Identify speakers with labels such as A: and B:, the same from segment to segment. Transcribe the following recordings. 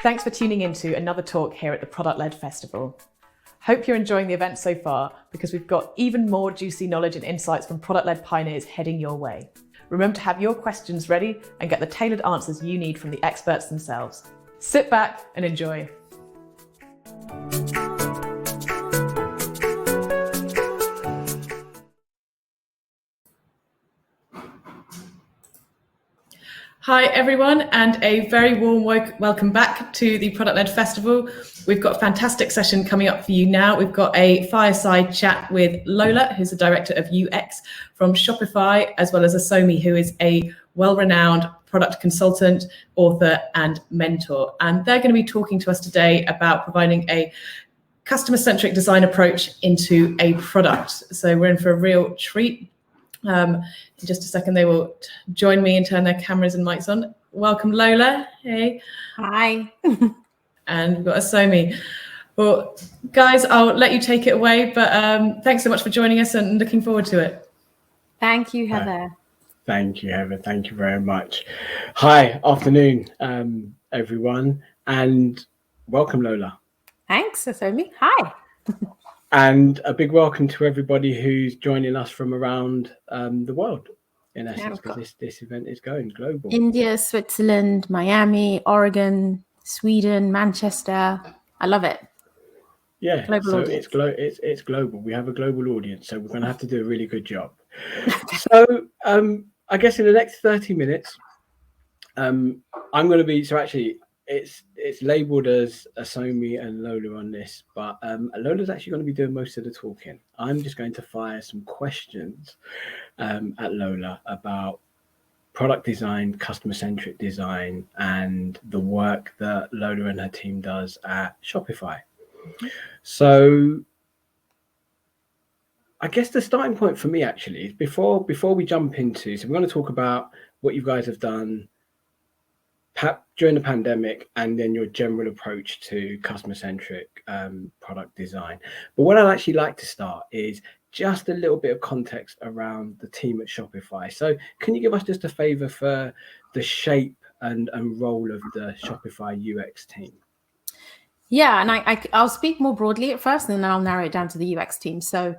A: Thanks for tuning into another talk here at the Product-Led Festival. Hope you're enjoying the event so far, because we've got even more juicy knowledge and insights from product-led pioneers heading your way. Remember to have your questions ready and get the tailored answers you need from the experts themselves. Sit back and enjoy. Hi everyone, and a very warm welcome back to the Product-Led Festival. We've got a fantastic session coming up for you now. We've got a fireside chat with Lola, who's the Director of UX from Shopify, as well as Asomi, who is a well-renowned product consultant, author, and mentor. And they're going to be talking to us today about providing a customer-centric design approach into a product. So we're in for a real treat. In just a second, they will join me and turn their cameras and mics on. Welcome, Lola. Hey.
B: Hi.
A: And we've got Asomi. Well, guys, I'll let you take it away, but thanks so much for joining us and looking forward to it.
B: Thank you, Heather.
C: Thank you, Heather. Thank you very much. Hi, afternoon, everyone, and welcome, Lola.
B: Thanks, Asomi. Hi.
C: And a big welcome to everybody who's joining us from around the world, in essence, because this event is going global.
B: India, Switzerland, Miami, Oregon, Sweden, Manchester. I love it.
C: Yeah,
B: global
C: so
B: audience.
C: it's global. We have a global audience, so we're going to have to do a really good job. So I guess in the next 30 minutes, I'm going to be, so actually, it's labeled as Asomi and Lola on this, but Lola's actually going to be doing most of the talking. I'm just going to fire some questions at Lola about product design, customer-centric design, and the work that Lola and her team does at Shopify. So I guess the starting point for me actually is before we jump into, so we're going to talk about what you guys have done during the pandemic, and then your general approach to customer-centric product design. But what I'd actually like to start is just a little bit of context around the team at Shopify. So can you give us just a favor for the shape and role of the Shopify UX team?
B: Yeah, and I'll speak more broadly at first, and then I'll narrow it down to the UX team. So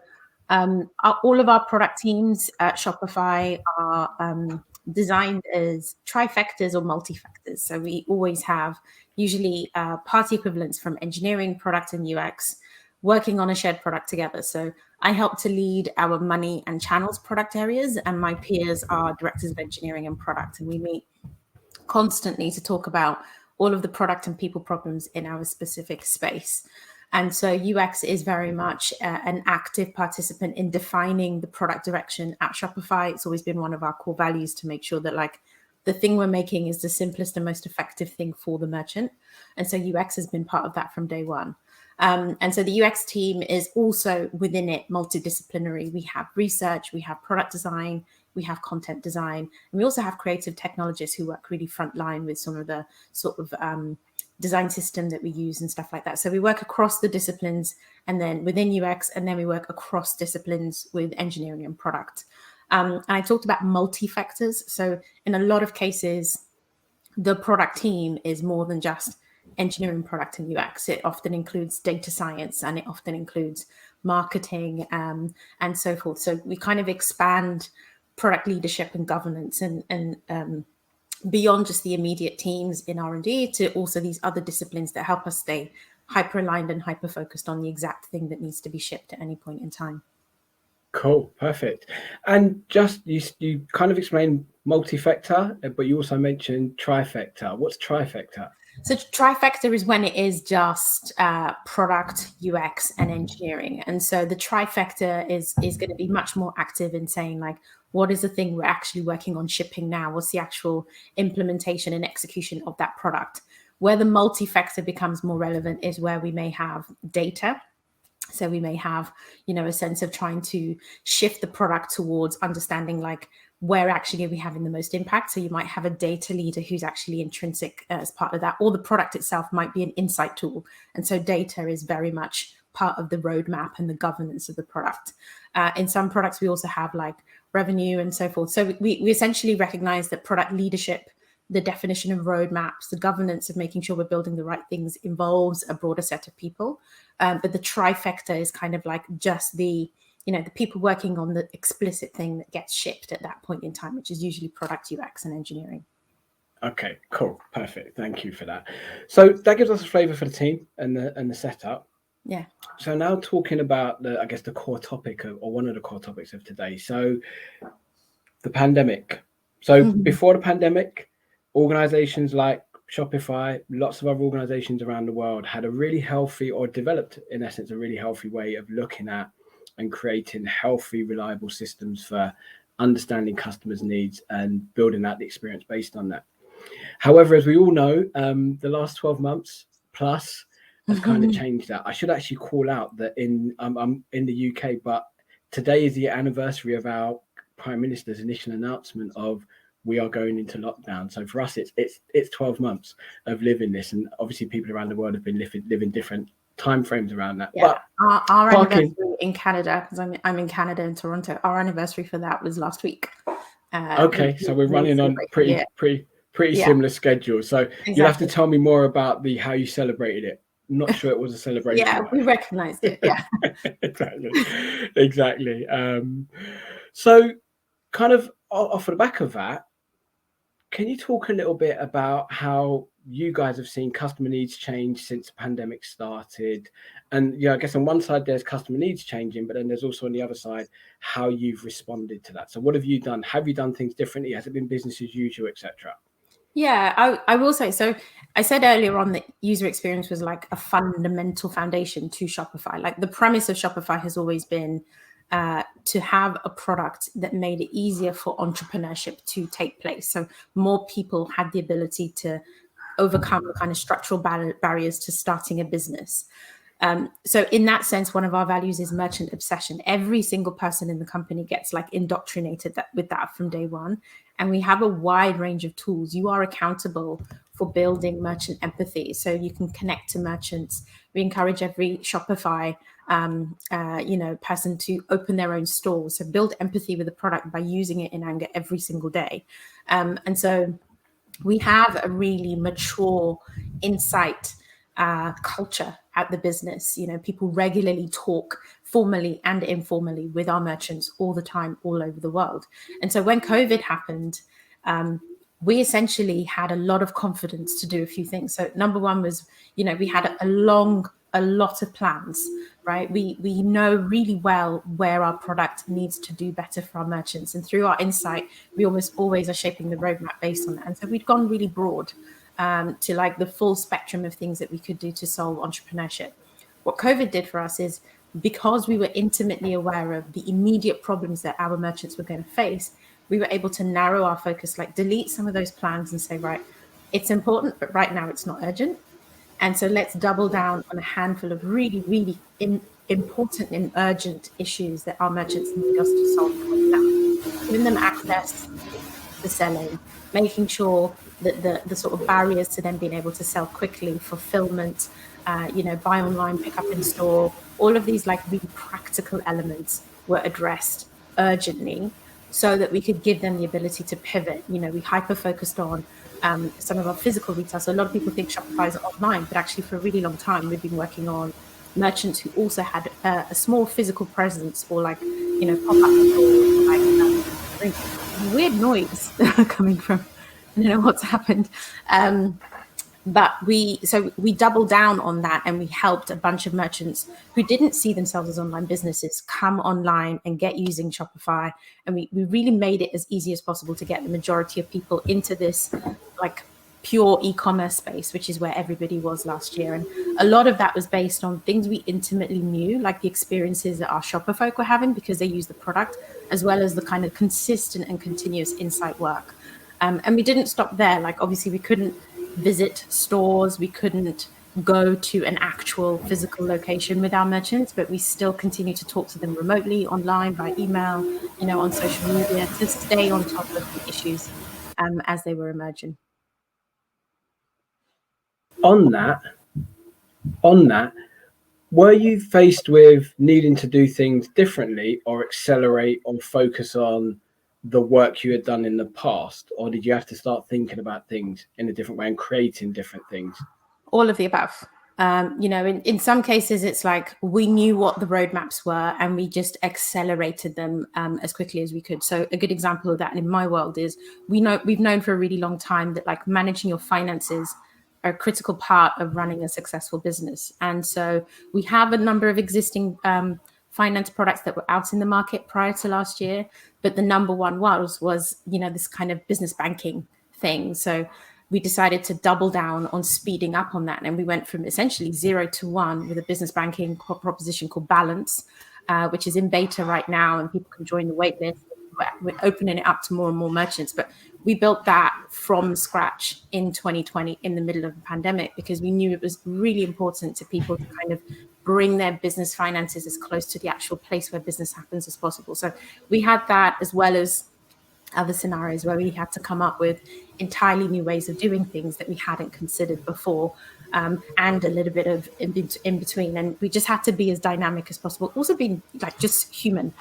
B: all of our product teams at Shopify are designed as trifectas or multifactors. So we always have usually party equivalents from engineering, product, and UX working on a shared product together. So I help to lead our money and channels product areas, and my peers are directors of engineering and product. And we meet constantly to talk about all of the product and people problems in our specific space. And so UX is very much an active participant in defining the product direction at Shopify. It's always been one of our core values to make sure that like the thing we're making is the simplest and most effective thing for the merchant. And so UX has been part of that from day one. And so the UX team is also within it multidisciplinary. We have research, we have product design, we have content design, and we also have creative technologists who work really frontline with some of the sort of design system that we use and stuff like that. So we work across the disciplines, and then within UX, and then we work across disciplines with engineering and product. And I talked about multi-factors. So in a lot of cases, the product team is more than just engineering, product, and UX. It often includes data science, and it often includes marketing and so forth. So we kind of expand product leadership and governance and beyond just the immediate teams in R&D to also these other disciplines that help us stay hyper-aligned and hyper-focused on the exact thing that needs to be shipped at any point in time.
C: Cool, perfect. And just you kind of explained multi-factor, but you also mentioned trifecta. What's trifecta?
B: So trifecta is when it is just product, UX, and engineering. And so the trifecta is going to be much more active in saying like, what is the thing we're actually working on shipping now? What's the actual implementation and execution of that product? Where the multi-factor becomes more relevant is where we may have data. So we may have, a sense of trying to shift the product towards understanding like where actually are we having the most impact. So you might have a data leader who's actually intrinsic as part of that, or the product itself might be an insight tool. And so data is very much part of the roadmap and the governance of the product. In some products, we also have like revenue and so forth. So we essentially recognize that product leadership the definition of roadmaps, the governance of making sure we're building the right things involves a broader set of people. But the trifecta is kind of like just the people working on the explicit thing that gets shipped at that point in time, which is usually product UX and engineering.
C: Okay, cool, perfect. Thank you for that. So that gives us a flavour for the team and the setup.
B: Yeah.
C: So now talking about the core topic or one of the core topics of today. So the pandemic. So before the pandemic, organizations like Shopify, lots of other organizations around the world had a really healthy, or developed in essence, a really healthy way of looking at and creating healthy, reliable systems for understanding customers' needs and building out the experience based on that. However, as we all know, the last 12 months plus has kind of changed that. I should actually call out that I'm in the UK, but today is the anniversary of our Prime Minister's initial announcement of we are going into lockdown. So for us, it's 12 months of living this, and obviously people around the world have been living different time frames around that.
B: Yeah, but our anniversary in Canada, because I'm in Canada in Toronto, our anniversary for that was last week.
C: Okay, so we're running on pretty similar schedule. So exactly. You'll have to tell me more about how you celebrated it. I'm not sure it was a celebration.
B: Yeah, we recognized it. Yeah,
C: exactly. So kind of off the back of that, can you talk a little bit about how you guys have seen customer needs change since the pandemic started? And I guess on one side there's customer needs changing, but then there's also on the other side how you've responded to that. So what have you done? Have you done things differently? Has it been business as usual, etc.?
B: Yeah, I will say, so I said earlier on that user experience was like a fundamental foundation to Shopify. Like the premise of Shopify has always been to have a product that made it easier for entrepreneurship to take place. So more people had the ability to overcome the kind of structural barriers to starting a business. So in that sense, one of our values is merchant obsession. Every single person in the company gets like indoctrinated with that from day one. And we have a wide range of tools. You are accountable for building merchant empathy. So you can connect to merchants. We encourage every Shopify person to open their own store. So build empathy with the product by using it in anger every single day. And so we have a really mature insight culture at the business. People regularly talk formally and informally with our merchants all the time, all over the world. And so when COVID happened, we essentially had a lot of confidence to do a few things. So number one was, we had a lot of plans, right? We know really well where our product needs to do better for our merchants. And through our insight, we almost always are shaping the roadmap based on that. And so we'd gone really broad to like the full spectrum of things that we could do to solve entrepreneurship. What COVID did for us is, because we were intimately aware of the immediate problems that our merchants were going to face, we were able to narrow our focus, like delete some of those plans and say, right, it's important, but right now it's not urgent. And so let's double down on a handful of really, really important and urgent issues that our merchants need us to solve for them, giving them access to selling, making sure that the sort of barriers to them being able to sell quickly, fulfillment, buy online, pick up in store, all of these like really practical elements were addressed urgently so that we could give them the ability to pivot. We hyper-focused on some of our physical retail. So a lot of people think Shopify is online, but actually for a really long time, we've been working on merchants who also had a small physical presence, or like, pop-up stores, like weird noise coming from, what's happened. But we doubled down on that, and we helped a bunch of merchants who didn't see themselves as online businesses come online and get using Shopify. And we really made it as easy as possible to get the majority of people into this like pure e-commerce space, which is where everybody was last year. And a lot of that was based on things we intimately knew, like the experiences that our shopper folk were having because they use the product, as well as the kind of consistent and continuous insight work. And we didn't stop there. Like, obviously we couldn't visit stores, we couldn't go to an actual physical location with our merchants, but we still continue to talk to them remotely, online, by email, on social media, to stay on top of the issues as they were emerging.
C: On that, were you faced with needing to do things differently, or accelerate, or focus on the work you had done in the past, or did you have to start thinking about things in a different way and creating different things?
B: All of the above. In some cases, it's like we knew what the roadmaps were and we just accelerated them as quickly as we could. So a good example of that in my world is we've known for a really long time that like managing your finances are a critical part of running a successful business. And so we have a number of existing finance products that were out in the market prior to last year, but the number one was this kind of business banking thing. So we decided to double down on speeding up on that. And we went from essentially 0 to 1 with a business banking proposition called Balance, which is in beta right now, and people can join the waitlist. We're opening it up to more and more merchants. But we built that from scratch in 2020 in the middle of the pandemic, because we knew it was really important to people to kind of bring their business finances as close to the actual place where business happens as possible. So we had that, as well as other scenarios where we had to come up with entirely new ways of doing things that we hadn't considered before, and a little bit of in between. And we just had to be as dynamic as possible. Also being like just human,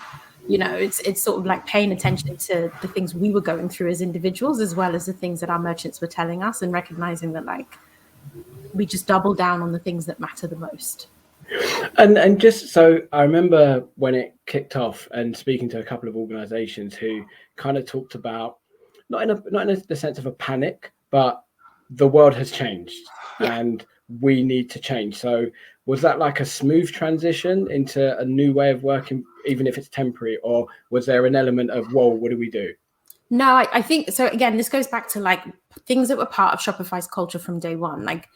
B: it's sort of like paying attention to the things we were going through as individuals, as well as the things that our merchants were telling us, and recognizing that like we just double down on the things that matter the most.
C: And just so I remember when it kicked off and speaking to a couple of organizations who kind of talked about not in the sense of a panic, but the world has changed and we need to change. So was that like a smooth transition into a new way of working, even if it's temporary, or was there an element of, whoa, what do we do?
B: No, I think so. Again, this goes back to like things that were part of Shopify's culture from day one. Like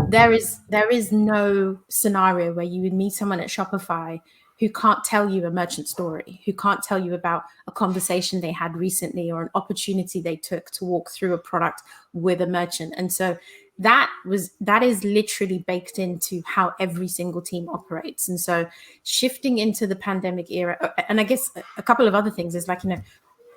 B: there is no scenario where you would meet someone at Shopify who can't tell you a merchant story, who can't tell you about a conversation they had recently or an opportunity they took to walk through a product with a merchant. And so that is literally baked into how every single team operates. And so shifting into the pandemic era, and I guess a couple of other things is like,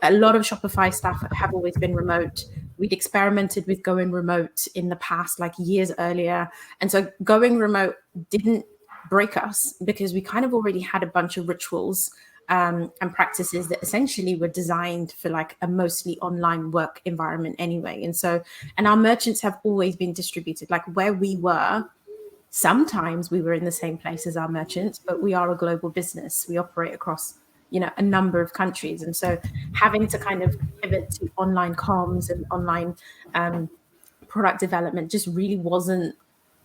B: a lot of Shopify staff have always been remote. We'd experimented with going remote in the past, like years earlier. And so going remote didn't break us, because we kind of already had a bunch of rituals and practices that essentially were designed for like a mostly online work environment anyway. And our merchants have always been distributed, like where we were. Sometimes we were in the same place as our merchants, but we are a global business. We operate across a number of countries. And so having to kind of pivot to online comms and online product development just really wasn't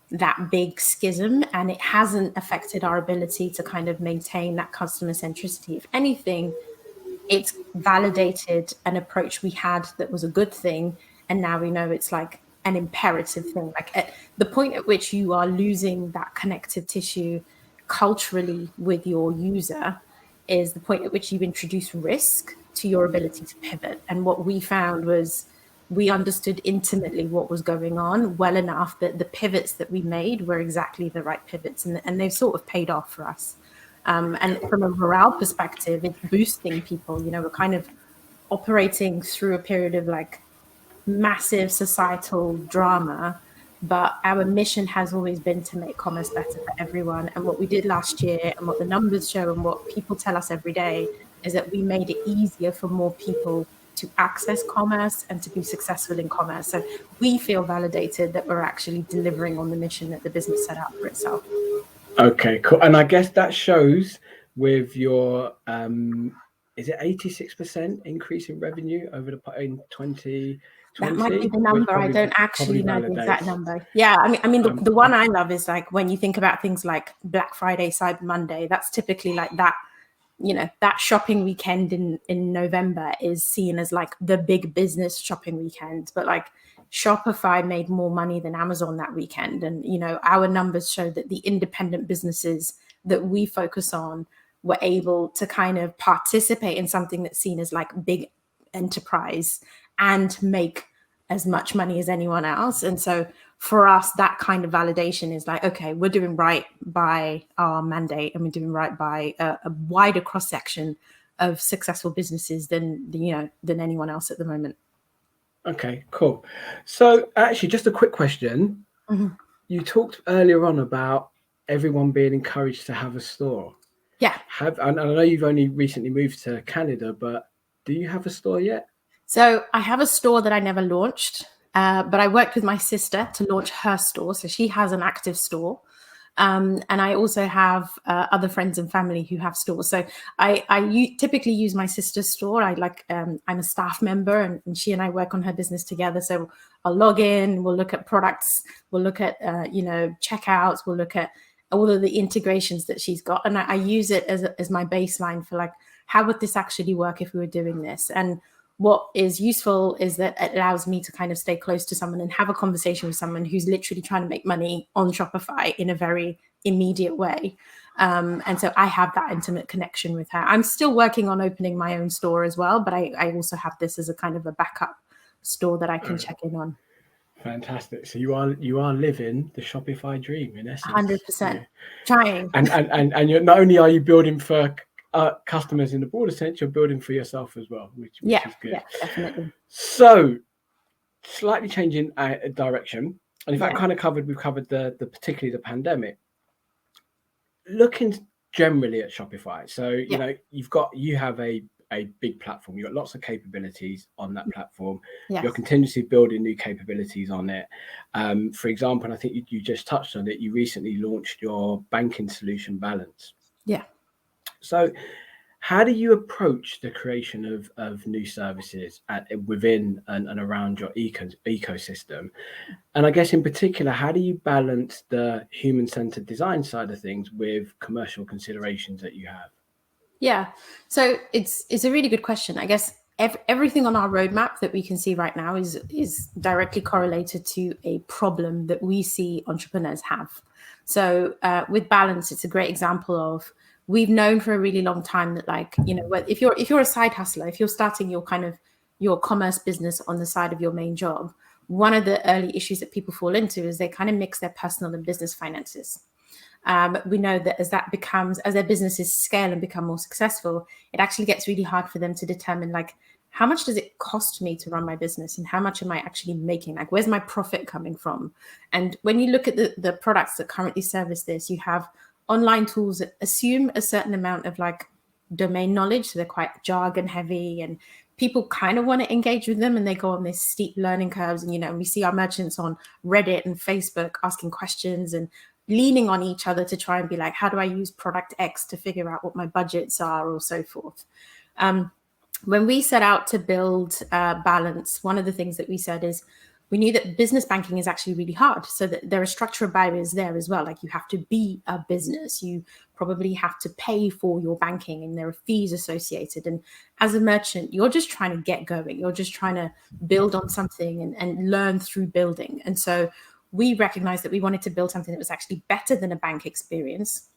B: that big schism, and it hasn't affected our ability to kind of maintain that customer centricity. If anything, it's validated an approach we had that was a good thing, and now we know it's like an imperative thing. Like at the point at which you are losing that connective tissue culturally with your user is the point at which you introduce risk to your ability to pivot. And what we found was we understood intimately what was going on well enough that the pivots that we made were exactly the right pivots, and they've sort of paid off for us. And from a morale perspective, it's boosting people. We're kind of operating through a period of like massive societal drama, but our mission has always been to make commerce better for everyone. And what we did last year, and what the numbers show, and what people tell us every day, is that we made it easier for more people to access commerce and to be successful in commerce. So we feel validated that we're actually delivering on the mission that the business set out for itself.
C: Okay, cool. And I guess that shows with your, is it 86% increase in revenue in 2020?
B: That might be the number. I don't actually know the exact number. Yeah, I mean, the one I love is like when you think about things like Black Friday, Cyber Monday, that's typically like that. That shopping weekend in November is seen as like the big business shopping weekend, but like Shopify made more money than Amazon that weekend. And, our numbers show that the independent businesses that we focus on were able to kind of participate in something that's seen as like big enterprise and make as much money as anyone else. And so for us, that kind of validation is like, okay, we're doing right by our mandate, and we're doing right by a wider cross section of successful businesses than anyone else at the moment.
C: Okay, cool. So actually, just a quick question. Mm-hmm. You talked earlier on about everyone being encouraged to have a store.
B: Yeah.
C: And I know you've only recently moved to Canada, but Do you have a store yet?
B: So I have a store that I never launched, but I worked with my sister to launch her store. So she has an active store. And I also have other friends and family who have stores. So I typically use my sister's store. I'm a staff member, and she and I work on her business together. So I'll log in, we'll look at products, we'll look at checkouts, we'll look at all of the integrations that she's got, and I use it as my baseline for like, how would this actually work if we were doing this? And what is useful is that it allows me to kind of stay close to someone and have a conversation with someone who's literally trying to make money on Shopify in a very immediate way. And so I have that intimate connection with her. I'm still working on opening my own store as well, but I also have this as a kind of a backup store that I can check in on.
C: Fantastic. So you are living the Shopify dream in essence.
B: 100%. Trying.
C: And you're not only are you building for customers in the broader sense, you're building for yourself as well, which is good.
B: Yeah, definitely.
C: So slightly changing direction, and in fact, we've covered the particularly the pandemic. Looking generally at Shopify, so you have a big platform. You've got lots of capabilities on that platform.
B: Yes.
C: You're continuously building new capabilities on it. For example, and I think you just touched on it, you recently launched your banking solution Balance.
B: Yeah.
C: So how do you approach the creation of new services within and around your ecosystem? And I guess in particular, how do you balance the human-centered design side of things with commercial considerations that you have?
B: Yeah, so it's a really good question. I guess everything on our roadmap that we can see right now is directly correlated to a problem that we see entrepreneurs have. So with Balance, it's a great example of, we've known for a really long time that, if you're a side hustler, if you're starting your commerce business on the side of your main job, one of the early issues that people fall into is they kind of mix their personal and business finances. We know that as their businesses scale and become more successful, it actually gets really hard for them to determine, how much does it cost me to run my business, and how much am I actually making? Where's my profit coming from? And when you look at the products that currently service this, you have online tools that assume a certain amount of domain knowledge. So they're quite jargon heavy, and people kind of want to engage with them, and they go on this steep learning curves. And, we see our merchants on Reddit and Facebook asking questions and leaning on each other to try and be like, how do I use product X to figure out what my budgets are, or so forth. When we set out to build Balance, one of the things that we said is, we knew that business banking is actually really hard. So that there are structural barriers there as well. You have to be a business. You probably have to pay for your banking, and there are fees associated. And as a merchant, you're just trying to get going. You're just trying to build on something and learn through building. And so we recognized that we wanted to build something that was actually better than a bank experience,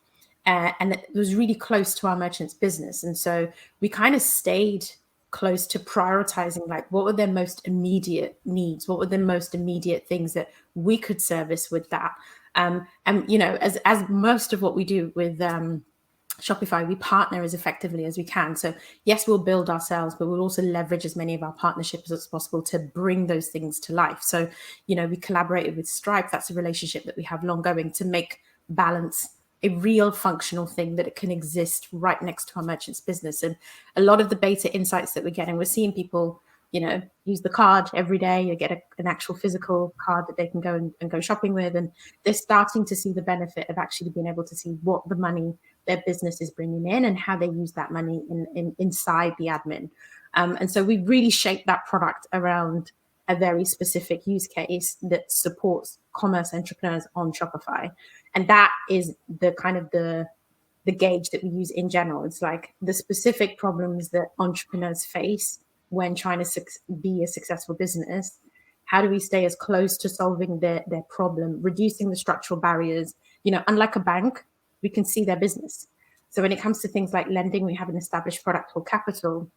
B: and that was really close to our merchants' business. And so we kind of stayed close to prioritizing what were their most immediate needs, what were the most immediate things that we could service with that. And as most of what we do with Shopify, we partner as effectively as we can. So yes, we'll build ourselves, but we'll also leverage as many of our partnerships as possible to bring those things to life. So, we collaborated with Stripe. That's a relationship that we have long going, to make Balance a real functional thing that it can exist right next to our merchants' business. And a lot of the beta insights that we're getting, we're seeing people, use the card every day. You get an actual physical card that they can go and go shopping with. And they're starting to see the benefit of actually being able to see what the money their business is bringing in and how they use that money inside the admin. And so we really shaped that product around a very specific use case that supports commerce entrepreneurs on Shopify. And that is the kind of the gauge that we use in general. It's the specific problems that entrepreneurs face when trying to be a successful business. How do we stay as close to solving their problem, reducing the structural barriers? Unlike a bank, we can see their business. So when it comes to things like lending, we have an established product called Capital.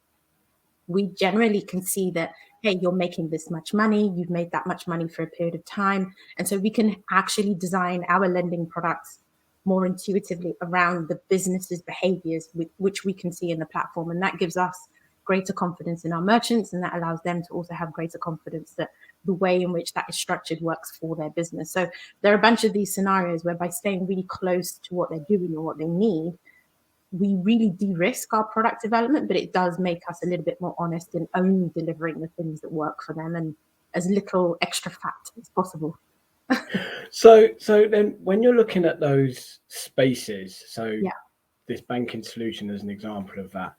B: We generally can see that, hey, you're making this much money, you've made that much money for a period of time. And so we can actually design our lending products more intuitively around the business's behaviors, which we can see in the platform. And that gives us greater confidence in our merchants, and that allows them to also have greater confidence that the way in which that is structured works for their business. So there are a bunch of these scenarios where, by staying really close to what they're doing or what they need, we really de-risk our product development, but it does make us a little bit more honest in only delivering the things that work for them and as little extra fat as possible.
C: So then when you're looking at those spaces, this banking solution as an example of that,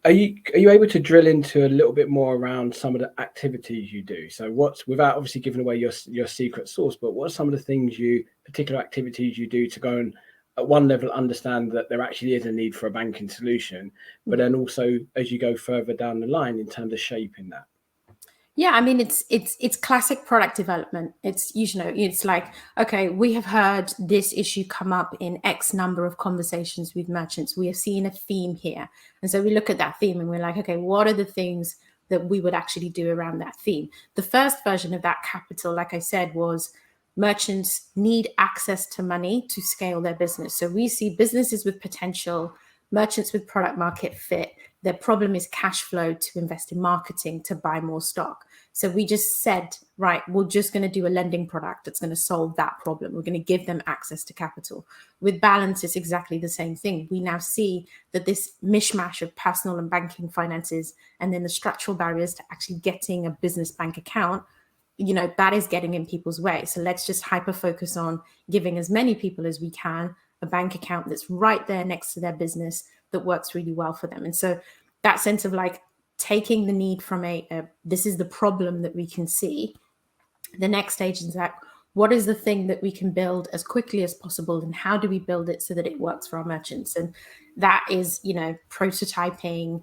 C: are you able to drill into a little bit more around some of the activities you do? So what's, without obviously giving away your secret sauce, but what are some of the things particular activities you do to go and at one level understand that there actually is a need for a banking solution, but then also as you go further down the line in terms of shaping that?
B: Yeah, I mean, it's classic product development. It's, it's like, okay, we have heard this issue come up in X number of conversations with merchants. We have seen a theme here. And so we look at that theme and we're like, okay, what are the things that we would actually do around that theme? The first version of that capital, like I said, was merchants need access to money to scale their business. So we see businesses with potential, merchants with product market fit. Their problem is cash flow to invest in marketing, to buy more stock. So we just said, right, we're just going to do a lending product that's going to solve that problem. We're going to give them access to capital. With Balance, it's exactly the same thing. We now see that this mishmash of personal and banking finances and then the structural barriers to actually getting a business bank account, that is getting in people's way. So let's just hyper focus on giving as many people as we can a bank account that's right there next to their business that works really well for them. And so that sense of like taking the need from this is the problem that we can see. The next stage is that what is the thing that we can build as quickly as possible, and how do we build it so that it works for our merchants? And that is, prototyping.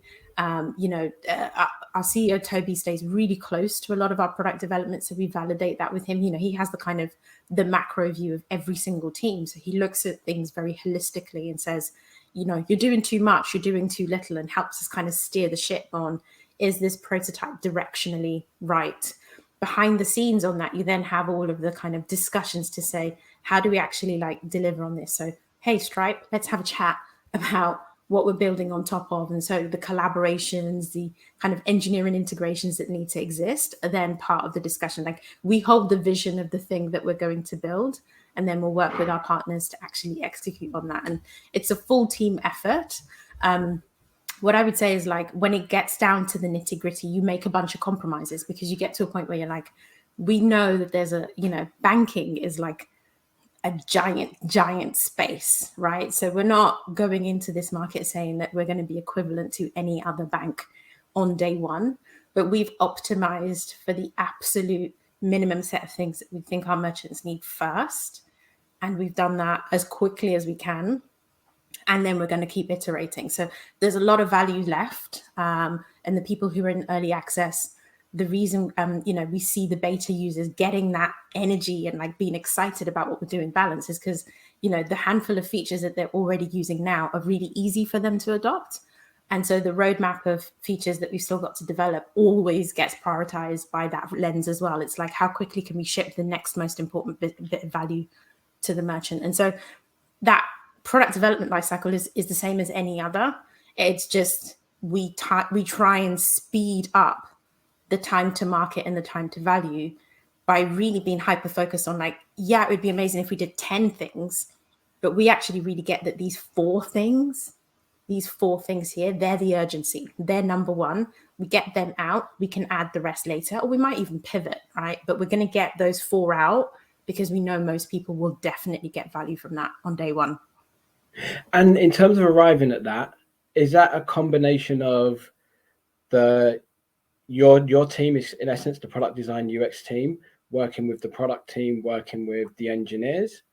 B: Our CEO Toby stays really close to a lot of our product development, so we validate that with him. He has the macro view of every single team, so he looks at things very holistically and says, you're doing too much, you're doing too little, and helps us kind of steer the ship on, is this prototype directionally right? Behind the scenes on that, you then have all of the kind of discussions to say, how do we actually deliver on this? So, hey, Stripe, let's have a chat about what we're building on top of. And so the collaborations, the kind of engineering integrations that need to exist are then part of the discussion. Like, we hold the vision of the thing that we're going to build, and then we'll work with our partners to actually execute on that. And it's a full team effort. What I would say is, when it gets down to the nitty gritty, you make a bunch of compromises, because you get to a point where you're like, we know that there's banking is like a giant space, right? So we're not going into this market saying that we're going to be equivalent to any other bank on day one, but we've optimized for the absolute minimum set of things that we think our merchants need first. And we've done that as quickly as we can. And then we're going to keep iterating. So there's a lot of value left. And the people who are in early access, the reason, we see the beta users getting that energy and being excited about what we're doing Balance is because, the handful of features that they're already using now are really easy for them to adopt. And so the roadmap of features that we've still got to develop always gets prioritized by that lens as well. It's like, how quickly can we ship the next most important bit of value to the merchant? And so that product development lifecycle is the same as any other. It's just we try and speed up the time to market and the time to value by really being hyper focused on it would be amazing if we did 10 things, but we actually really get that these four things here, they're the urgency. They're number one. We get them out. We can add the rest later, or we might even pivot, right? But we're going to get those four out because we know most people will definitely get value from that on day one.
C: And in terms of arriving at that, is that a combination of your team is in essence the product design UX team working with the product team, working with the engineers,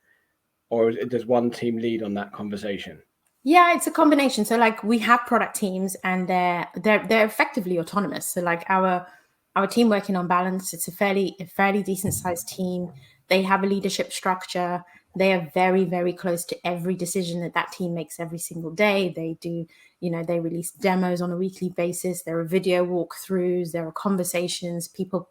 C: or does one team lead on that conversation?
B: Yeah, it's a combination. So we have product teams and they're effectively autonomous. So our team working on Balance, it's a fairly decent sized team. They have a leadership structure. They are very, very close to every decision that team makes every single day. They do, they release demos on a weekly basis. There are video walkthroughs. There are conversations. People,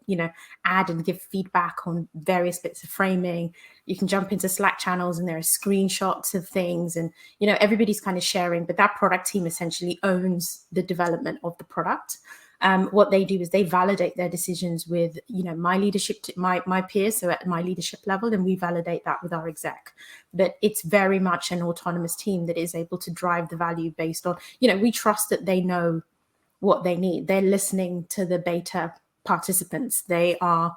B: add and give feedback on various bits of framing. You can jump into Slack channels and there are screenshots of things and, everybody's kind of sharing. But that product team essentially owns the development of the product. what they do is they validate their decisions with, my leadership, my peers, so at my leadership level, and we validate that with our exec. But it's very much an autonomous team that is able to drive the value based on, we trust that they know what they need. They're listening to the beta participants. They are,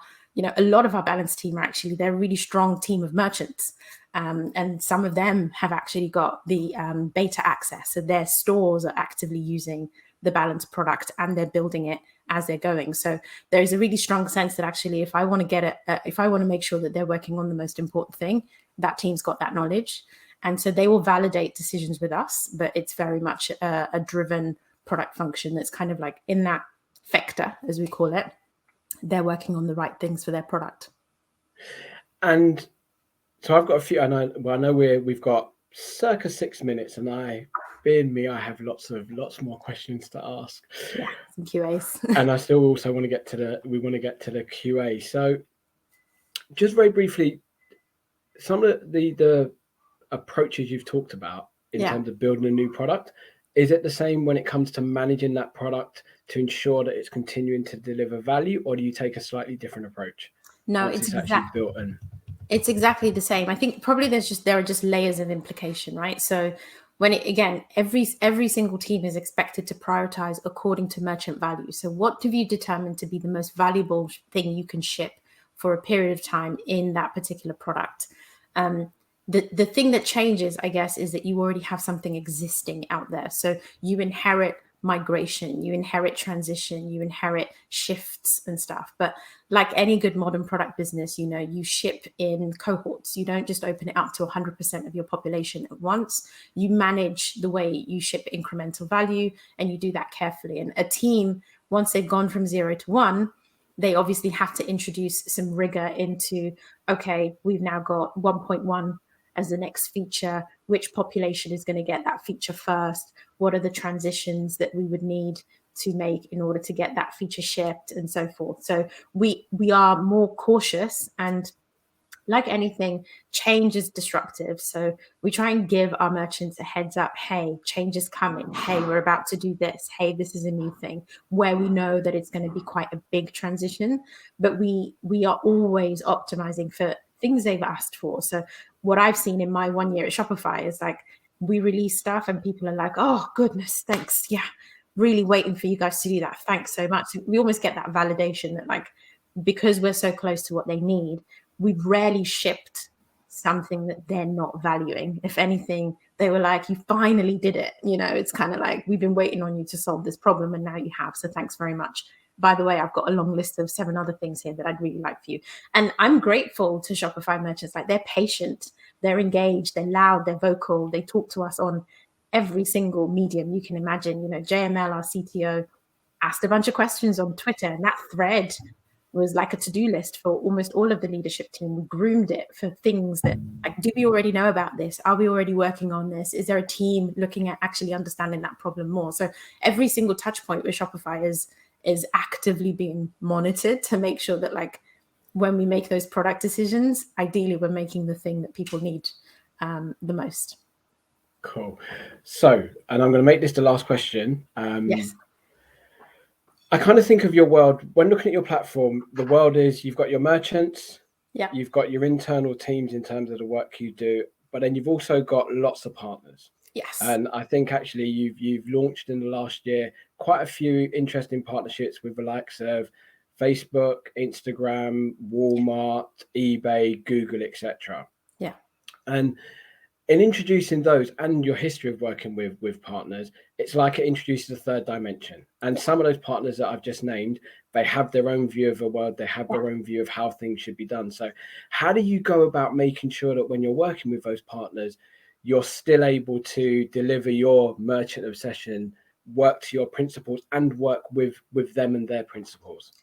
B: a lot of our balance team they're a really strong team of merchants. And some of them have actually got the beta access. So their stores are actively using the balance product and they're building it as they're going. So there's a really strong sense that actually, if I want to get it, if I want to make sure that they're working on the most important thing, that team's got that knowledge. And so they will validate decisions with us, but it's very much a driven product function that's kind of like in that vector, as we call it. They're working on the right things for their product.
C: And so I've got a few, I know we've got circa 6 minutes, and I have lots more questions to ask.
B: Yeah, some QAs.
C: And I still also want to get to the QA. So just very briefly, some of the approaches you've talked about in terms of building a new product, is it the same when it comes to managing that product to ensure that it's continuing to deliver value, or do you take a slightly different approach?
B: No, it's exactly the same. I think probably there are just layers of implication, right? So when every single team is expected to prioritize according to merchant value. So what have you determined to be the most valuable thing you can ship for a period of time in that particular product? The thing that changes, I guess, is that you already have something existing out there. So you inherit migration, you inherit transition, you inherit shifts and stuff. But like any good modern product business, you ship in cohorts. You don't just open it up to 100% of your population at once. You manage the way you ship incremental value, and you do that carefully. And a team, once they've gone from 0 to 1, they obviously have to introduce some rigor into, okay, we've now got 1.1 as the next feature. Which population is going to get that feature first? What are the transitions that we would need to make in order to get that feature shipped, and so forth? So we are more cautious, and like anything, change is disruptive. So we try and give our merchants a heads up. Hey, change is coming. Hey, we're about to do this. Hey, this is a new thing, where we know that it's going to be quite a big transition, but we are always optimizing for things they've asked for. So what I've seen in my 1 year at Shopify is like, we release stuff and people are like, oh goodness, thanks. Yeah, really waiting for you guys to do that. Thanks so much. We almost get that validation that, like, because we're so close to what they need, we've rarely shipped something that they're not valuing. If anything, they were like, you finally did it. It's kind of like, we've been waiting on you to solve this problem, and now you have. So thanks very much. By the way, I've got a long list of 7 other things here that I'd really like for you. And I'm grateful to Shopify merchants. Like, they're patient, they're engaged, they're loud, they're vocal. They talk to us on every single medium you can imagine. JML, our CTO, asked a bunch of questions on Twitter, and that thread was like a to-do list for almost all of the leadership team. We groomed it for things that, like, do we already know about this? Are we already working on this? Is there a team looking at actually understanding that problem more? So every single touch point with Shopify is actively being monitored to make sure that, like, when we make those product decisions, ideally we're making the thing that people need the most.
C: Cool. So, and I'm going to make this the last question.
B: Yes.
C: I kind of think of your world when looking at your platform. The world is, you've got your merchants, you've got your internal teams in terms of the work you do, but then you've also got lots of partners.
B: Yes.
C: And I think actually you've launched in the last year quite a few interesting partnerships with the likes of Facebook, Instagram, Walmart, eBay, Google, etc.
B: Yeah.
C: And in introducing those and your history of working with partners, it's like it introduces a third dimension. And some of those partners that I've just named, they have their own view of the world. They have their own view of how things should be done. So how do you go about making sure that when you're working with those partners, you're still able to deliver your merchant obsession, work to your principles, and work with them and their principles?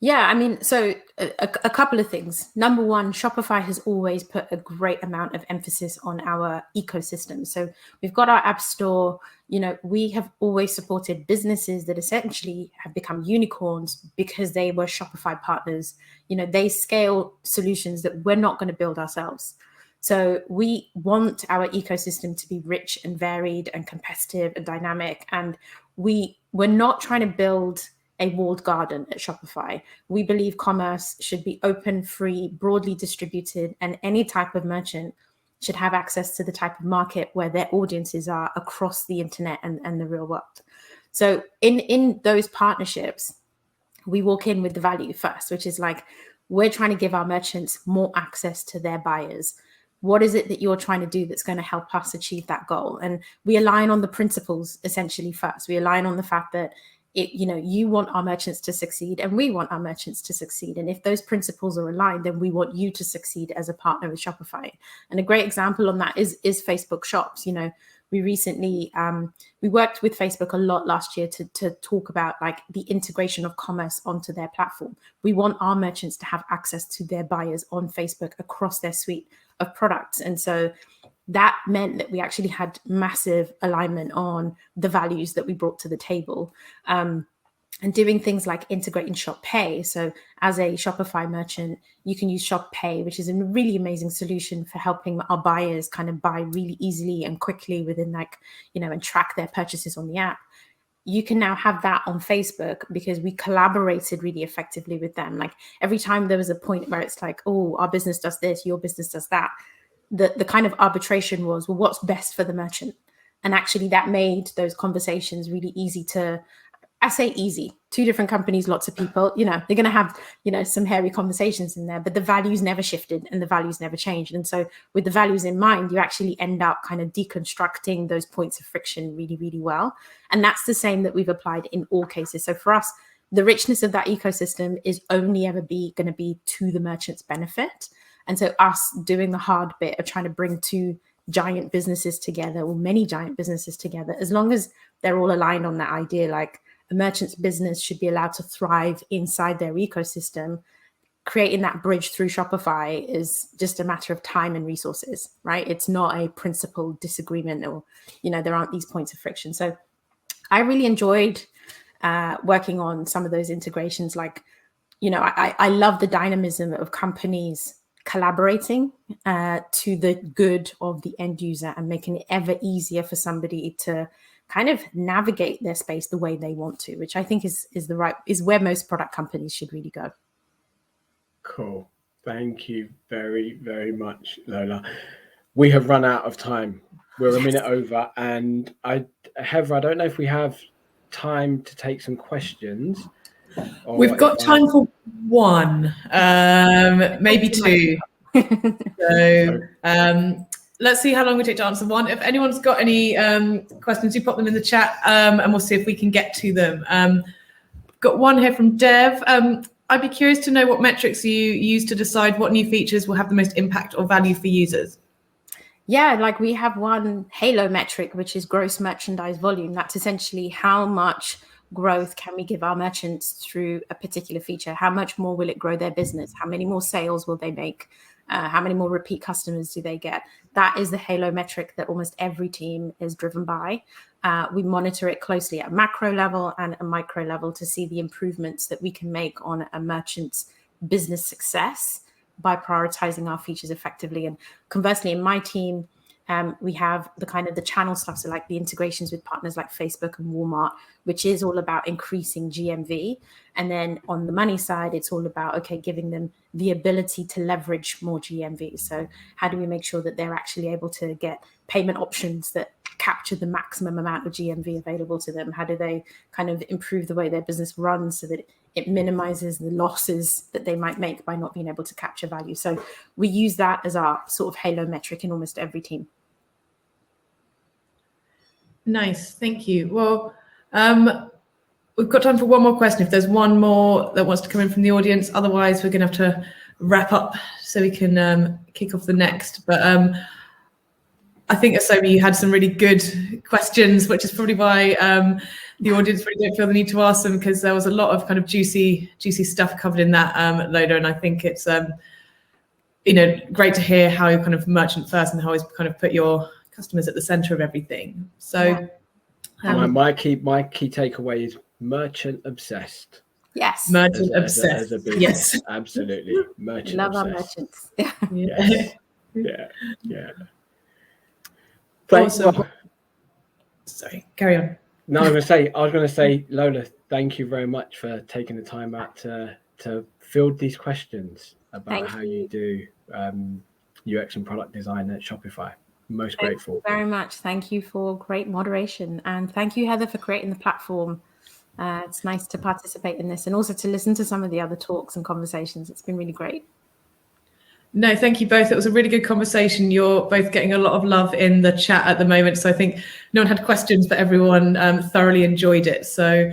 B: Yeah, I mean, so a couple of things. Number one, Shopify has always put a great amount of emphasis on our ecosystem. So we've got our app store. We have always supported businesses that essentially have become unicorns because they were Shopify partners. They scale solutions that we're not going to build ourselves. So we want our ecosystem to be rich and varied and competitive and dynamic. And we're not trying to build a walled garden at Shopify. We believe commerce should be open, free, broadly distributed, and any type of merchant should have access to the type of market where their audiences are across the internet and the real world. So in those partnerships, we walk in with the value first, which is like, we're trying to give our merchants more access to their buyers. What is it that you're trying to do that's going to help us achieve that goal? And we align on the principles essentially first. We align on the fact that you want our merchants to succeed and we want our merchants to succeed. And if those principles are aligned, then we want you to succeed as a partner with Shopify. And a great example on that is Facebook Shops. We recently, we worked with Facebook a lot last year to talk about like the integration of commerce onto their platform. We want our merchants to have access to their buyers on Facebook across their suite of products. And so that meant that we actually had massive alignment on the values that we brought to the table. And doing things like integrating Shop Pay. So as a Shopify merchant, you can use Shop Pay, which is a really amazing solution for helping our buyers kind of buy really easily and quickly within and track their purchases on the app. You can now have that on Facebook because we collaborated really effectively with them. Like every time there was a point where it's like, oh, our business does this, your business does that. The kind of arbitration was, well, what's best for the merchant? And actually that made those conversations really easy I say easy, 2 different companies, lots of people, they're going to have, some hairy conversations in there, but the values never shifted and the values never changed. And so with the values in mind, you actually end up kind of deconstructing those points of friction really, really well. And that's the same that we've applied in all cases. So for us, the richness of that ecosystem is only ever going to be to the merchant's benefit. And so us doing the hard bit of trying to bring 2 giant businesses together or many giant businesses together, as long as they're all aligned on that idea, like a merchant's business should be allowed to thrive inside their ecosystem, creating that bridge through Shopify is just a matter of time and resources, right? It's not a principled disagreement or, there aren't these points of friction. So I really enjoyed working on some of those integrations. Like, I love the dynamism of companies collaborating to the good of the end user and making it ever easier for somebody to kind of navigate their space the way they want to, which I think is where most product companies should really go.
C: Cool. Thank you very, very much, Lola. We have run out of time. We're a minute over, and Heather, I don't know if we have time to take some questions.
A: We've got time for 1, maybe 2. So let's see how long we take to answer 1. If anyone's got any questions, you pop them in the chat, and we'll see if we can get to them. Got one here from Dev. I'd be curious to know what metrics you use to decide what new features will have the most impact or value for users.
B: Yeah, like we have one halo metric, which is gross merchandise volume. That's essentially how much growth can we give our merchants through a particular feature? How much more will it grow their business? How many more sales will they make? How many more repeat customers do they get? That is the halo metric that almost every team is driven by. We monitor it closely at macro level and a micro level to see the improvements that we can make on a merchant's business success by prioritizing our features effectively. And conversely, in my team, we have the kind of the channel stuff, so like the integrations with partners like Facebook and Walmart, which is all about increasing GMV. And then on the money side, it's all about, giving them the ability to leverage more GMV. So how do we make sure that they're actually able to get payment options that capture the maximum amount of GMV available to them? How do they kind of improve the way their business runs so that it minimizes the losses that they might make by not being able to capture value? So we use that as our sort of halo metric in almost every team.
A: Nice, thank you. Well, we've got time for one more question. If there's one more that wants to come in from the audience, otherwise we're going to have to wrap up so we can kick off the next. But I think, Asomi, you had some really good questions, which is probably why the audience really don't feel the need to ask them, because there was a lot of kind of juicy stuff covered in that, Lola. And I think it's great to hear how you're kind of merchant first and how you kind of put your customers at the center of everything. So
C: my key takeaway is merchant obsessed.
B: Yes.
A: Merchant obsessed.
C: As a yes, absolutely. Merchant
B: love
C: obsessed.
B: Our merchants.
C: Yes. Yeah.
A: Awesome. Sorry, carry on.
C: No, I was going to say, Lola, thank you very much for taking the time out to field these questions about how you do UX and product design at Shopify. Most grateful.
B: Thank you very much. Thank you for great moderation, and thank you, Heather, for creating the platform. It's nice to participate in this and also to listen to some of the other talks and conversations. It's been really great.
A: No, thank you both. It was a really good conversation. You're both getting a lot of love in the chat at the moment. So I think no one had questions, but everyone thoroughly enjoyed it. So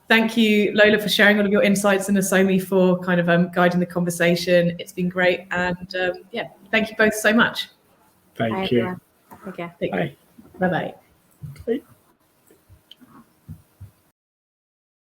A: thank you, Lola, for sharing all of your insights, and Asomi for kind of guiding the conversation. It's been great. And yeah, thank you both so much.
C: Thank you.
B: Okay.
A: Bye-bye.
C: Bye.